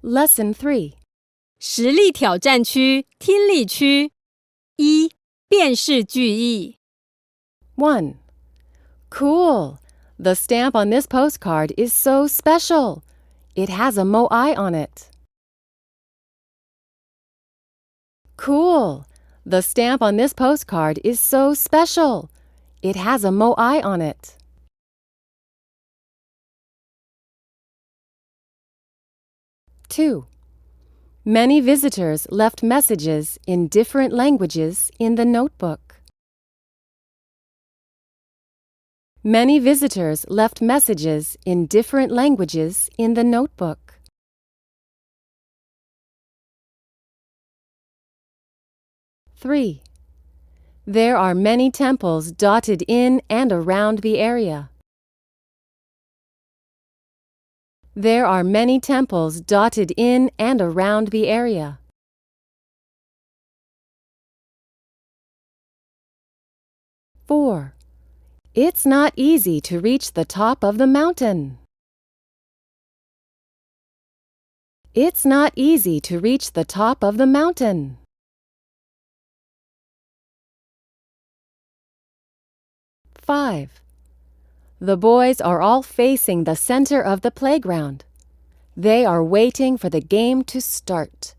Lesson 3. 实力挑战区听力区一辨识句意 1. Cool. The stamp on this postcard is so special. It has a moai on it. Cool. The stamp on this postcard is so special. It has a moai on it. 2. Many visitors left messages in different languages in the notebook. Many visitors left messages in different languages in the notebook. 3. There are many temples dotted in and around the area. There are many temples dotted in and around the area. 4. It's not easy to reach the top of the mountain. It's not easy to reach the top of the mountain. 5. The boys are all facing the center of the playground. They are waiting for the game to start.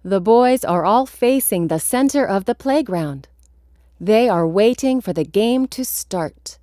The boys are all facing the center of the playground. They are waiting for the game to start.